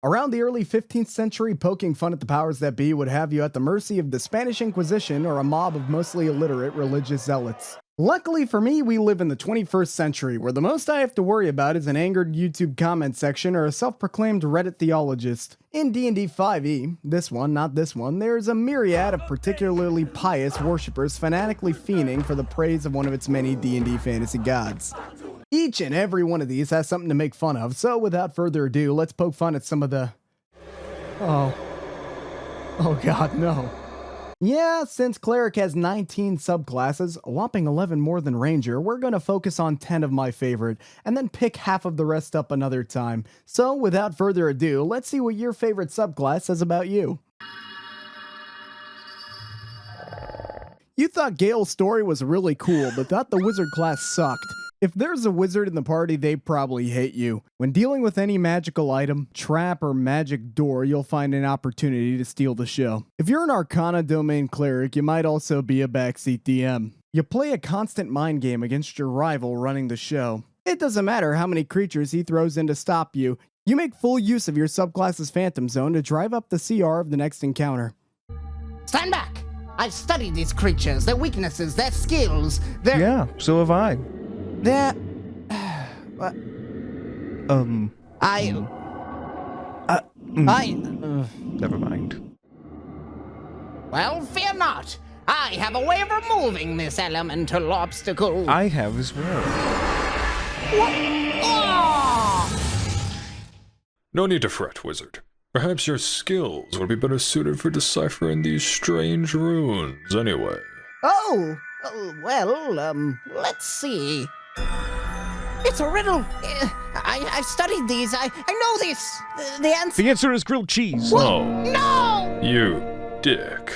Around the early 15th century, poking fun at the powers that be would have you at the mercy of the Spanish Inquisition or a mob of mostly illiterate religious zealots. Luckily for me, we live in the 21st century, where the most I have to worry about is an angered YouTube comment section or a self-proclaimed Reddit theologist. In D&D 5e, this one, not this one, there's a myriad of particularly pious worshippers fanatically fiending for the praise of one of its many D&D fantasy gods. Each and every one of these has something to make fun of, so without further ado, let's poke fun at some of the... Oh god, no. Yeah, since Cleric has 19 subclasses, a whopping 11 more than Ranger, we're gonna focus on 10 of my favorite, and then pick half of the rest up another time. So, without further ado, let's see what your favorite subclass says about you. You thought Gale's story was really cool, but thought the wizard class sucked. If there's a wizard in the party, they probably hate you. When dealing with any magical item, trap, or magic door, you'll find an opportunity to steal the show. If you're an Arcana domain cleric, you might also be a backseat DM. You play a constant mind game against your rival running the show. It doesn't matter how many creatures he throws in to stop you. You make full use of your subclass's Phantom Zone to drive up the CR of the next encounter. Stand back! I've studied these creatures, their weaknesses, their skills, their... Yeah, so have I. Their... Never mind. Well, fear not. I have a way of removing this elemental obstacle. I have as well. No need to fret, wizard. Perhaps your skills would be better suited for deciphering these strange runes anyway. Let's see. It's a riddle. I've studied these. I know this. The answer... The answer is grilled cheese. Oh. No! You dick.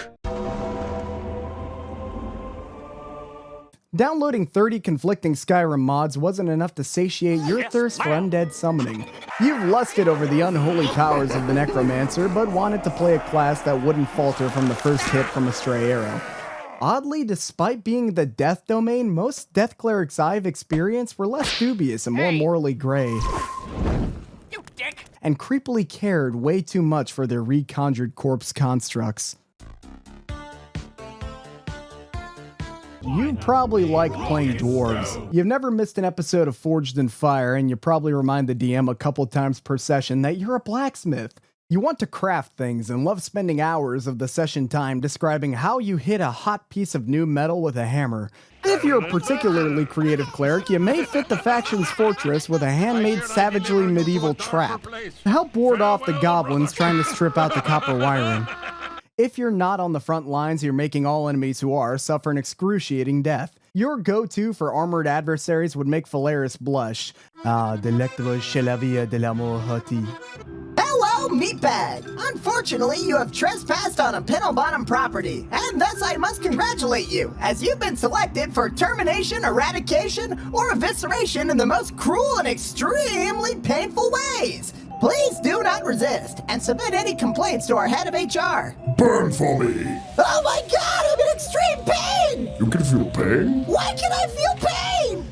Downloading 30 conflicting Skyrim mods wasn't enough to satiate your thirst for undead summoning. You've lusted over the unholy powers of the Necromancer, but wanted to play a class that wouldn't falter from the first hit from a stray arrow. Oddly, despite being the death domain, most death clerics I've experienced were less dubious and more morally gray. You dick! And creepily cared way too much for their reconjured corpse constructs. You probably like playing dwarves. You've never missed an episode of Forged in Fire, and you probably remind the DM a couple times per session that you're a blacksmith. You want to craft things and love spending hours of the session time describing how you hit a hot piece of new metal with a hammer. If you're a particularly creative cleric, you may fit the faction's fortress with a handmade savagely medieval trap to help ward off the goblins trying to strip out the copper wiring. If you're not on the front lines, you're making all enemies who are suffer an excruciating death. Your go-to for armored adversaries would make Valeris blush. Ah, delectable chelavia de l'amour hoti. Hello, meatbag! Unfortunately, you have trespassed on a Pennel-Bottom property, and thus I must congratulate you, as you've been selected for termination, eradication, or evisceration in the most cruel and extremely painful ways. Please do not resist, and submit any complaints to our head of HR. Burn for me! Oh my god, I'm in extreme pain! You can feel pain? Why can I feel pain?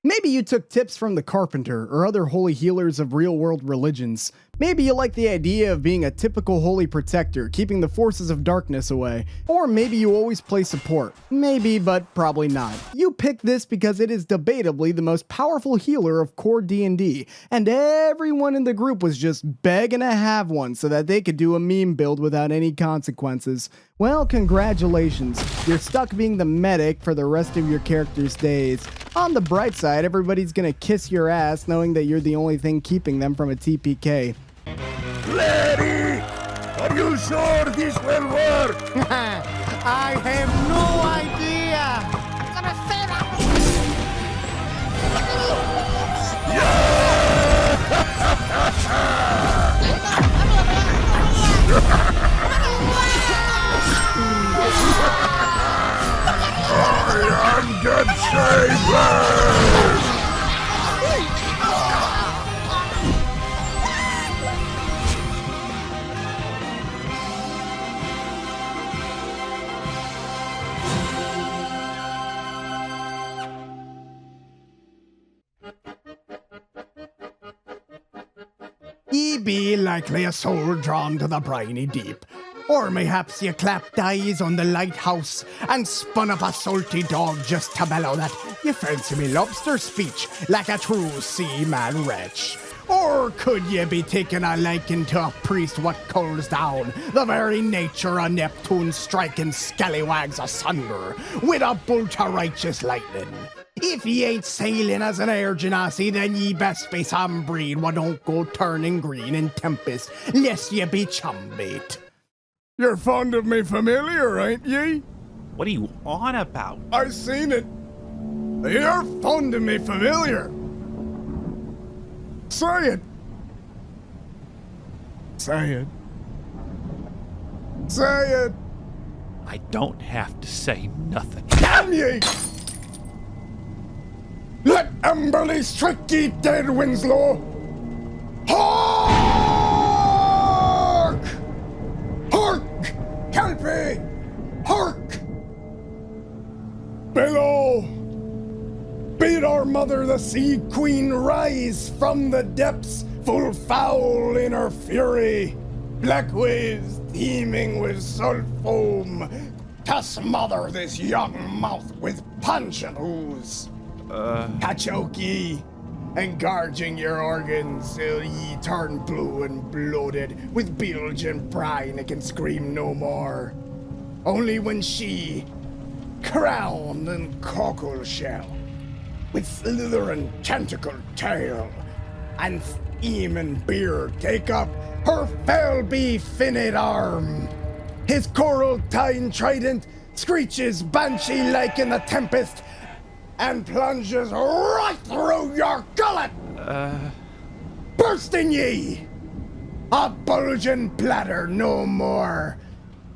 Maybe you took tips from the Carpenter or other holy healers of real-world religions. Maybe you like the idea of being a typical holy protector, keeping the forces of darkness away. Or maybe you always play support. Maybe, but probably not. You picked this because it is debatably the most powerful healer of core D&D, and everyone in the group was just begging to have one so that they could do a meme build without any consequences. Well, congratulations. You're stuck being the medic for the rest of your character's days. On the bright side, everybody's gonna kiss your ass knowing that you're the only thing keeping them from a TPK. Cleric! Are you sure this will work? I have no idea! I'm gonna say I am good saber! Ye be likely a soul drawn to the briny deep. Or mayhaps ye clapped eyes on the lighthouse and spun up a salty dog just to bellow that ye fancy me lobster speech like a true seaman wretch. Or could ye be taking a liking to a priest what culls down the very nature of Neptune striking scallywags asunder with a bolt of righteous lightning? If ye ain't sailing as an air genasi, then ye best be some breed what don't go turning green in Tempest, lest ye be chum bait. You're fond of me familiar, ain't ye? What are you on about? I seen it. You're fond of me familiar. Say it. Say it. Say it. I don't have to say nothing. Damn ye! Let Amberley strike ye dead, Winslow! Hark! Hark! Kelpie! Hark! Below! Bid our mother, the sea queen, rise from the depths, full foul in her fury. Black waves teeming with salt foam, to smother this young mouth with pungent ooze. Choke ye, engorging your organs till ye turn blue and bloated with bilge and brine and can scream no more. Only when she, crowned in cockle shell, with slithering tentacled tail and steaming beard, take up her fell be-finned arm. His coral tine trident screeches banshee like in the Tempest and plunges right through your gullet, bursting ye, a bulging bladder no more,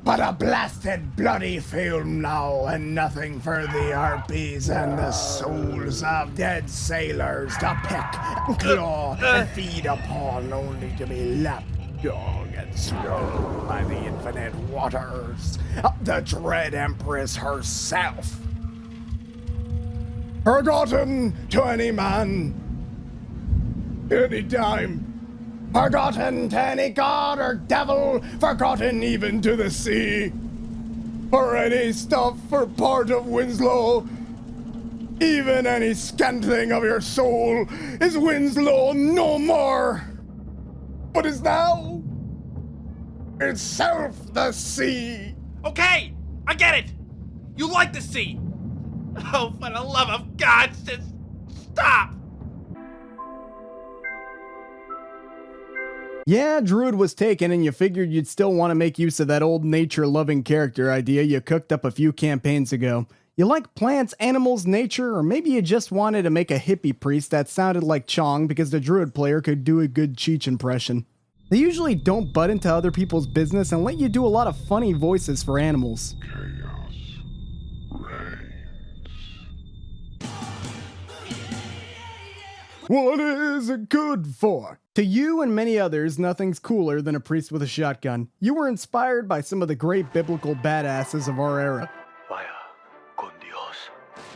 but a blasted bloody film now, and nothing for the harpies and the souls of dead sailors to peck and claw and feed upon, only to be lapdog and swallowed by the infinite waters of the dread Empress herself. Forgotten to any man, any time. Forgotten to any god or devil, forgotten even to the sea. For any stuff or part of Winslow, even any scantling of your soul, is Winslow no more, but is now itself the sea. Okay, I get it. You like the sea. Oh, for the love of God, just stop. Yeah, Druid was taken, and you figured you'd still want to make use of that old nature-loving character idea you cooked up a few campaigns ago. You like plants, animals, nature, or maybe you just wanted to make a hippie priest that sounded like Chong because the Druid player could do a good Cheech impression. They usually don't butt into other people's business and let you do a lot of funny voices for animals. What is it good for? To you and many others, nothing's cooler than a priest with a shotgun. You were inspired by some of the great biblical badasses of our era.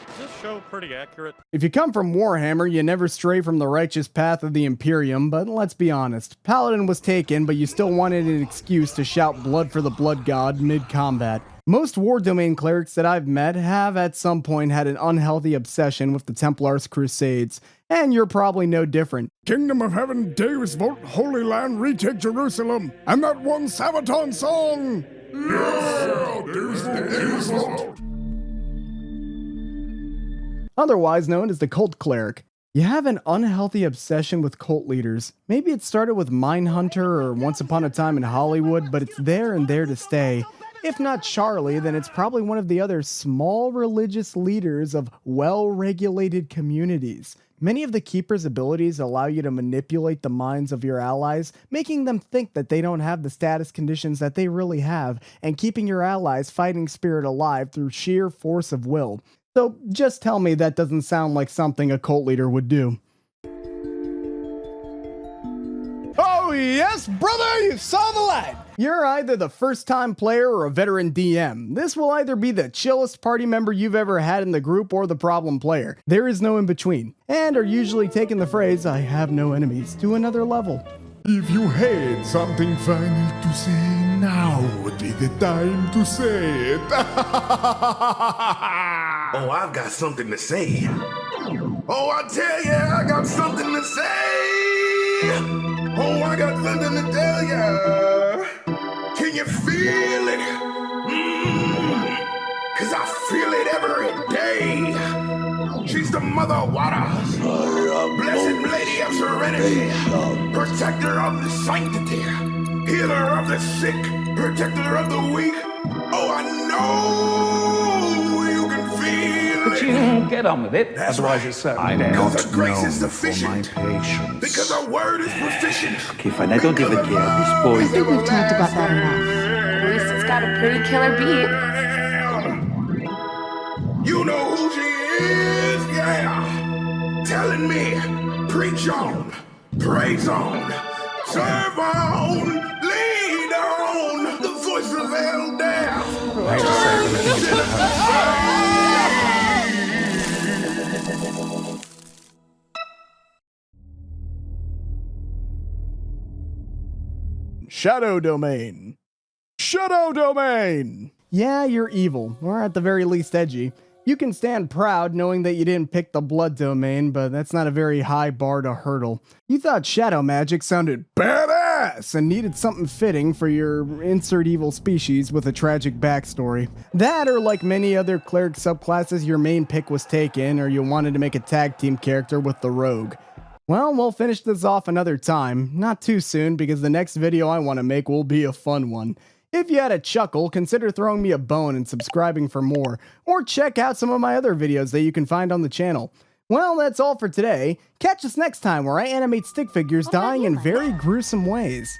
Is this show pretty accurate? If you come from Warhammer, you never stray from the righteous path of the Imperium, but let's be honest. Paladin was taken, but you still wanted an excuse to shout blood for the blood god mid-combat. Most War Domain clerics that I've met have at some point had an unhealthy obsession with the Templars' crusades, and you're probably no different. Kingdom of Heaven, Deus Vult, Holy Land, retake Jerusalem, and that one Sabaton song! Yeah! Deus Vult, Deus Vult! Otherwise known as the Cult Cleric. You have an unhealthy obsession with cult leaders. Maybe it started with Mindhunter or Once Upon a Time in Hollywood, but it's there and there to stay. If not Charlie, then it's probably one of the other small religious leaders of well-regulated communities. Many of the Keeper's abilities allow you to manipulate the minds of your allies, making them think that they don't have the status conditions that they really have, and keeping your allies' fighting spirit alive through sheer force of will. So just tell me that doesn't sound like something a cult leader would do. Oh yes, brother, you saw the light! You're either the first-time player or a veteran DM. This will either be the chillest party member you've ever had in the group or the problem player. There is no in-between, and are usually taking the phrase, "I have no enemies," to another level. If you had something final to say, now would be the time to say it. Oh, I've got something to say. Oh, I tell ya, I got something to say. Oh, I got something to tell ya. Can you feel it? Cause I feel it every day. She's the mother of waters, blessed lady of serenity, protector of the sanctity, healer of the sick, protector of the weak. Oh, I know you can feel But it. you get on with it. That's Otherwise right. it's so. Because her grace is sufficient. Because her word is proficient. Okay, fine. I don't even care. This boy. I think we've talked about that enough. At least it's got a pretty killer beat. You know who she is, yeah. Telling me, preach on, praise on, serve on, lead on. The voice of El Death. Shadow Domain. Shadow Domain! Yeah, you're evil, or at the very least edgy. You can stand proud knowing that you didn't pick the Blood Domain, but that's not a very high bar to hurdle. You thought shadow magic sounded badass and needed something fitting for your insert evil species with a tragic backstory. That, or like many other cleric subclasses, your main pick was taken, or you wanted to make a tag team character with the rogue. Well, we'll finish this off another time, not too soon, because the next video I want to make will be a fun one. If you had a chuckle, consider throwing me a bone and subscribing for more, or check out some of my other videos that you can find on the channel. Well, that's all for today. Catch us next time where I animate stick figures dying in very gruesome ways.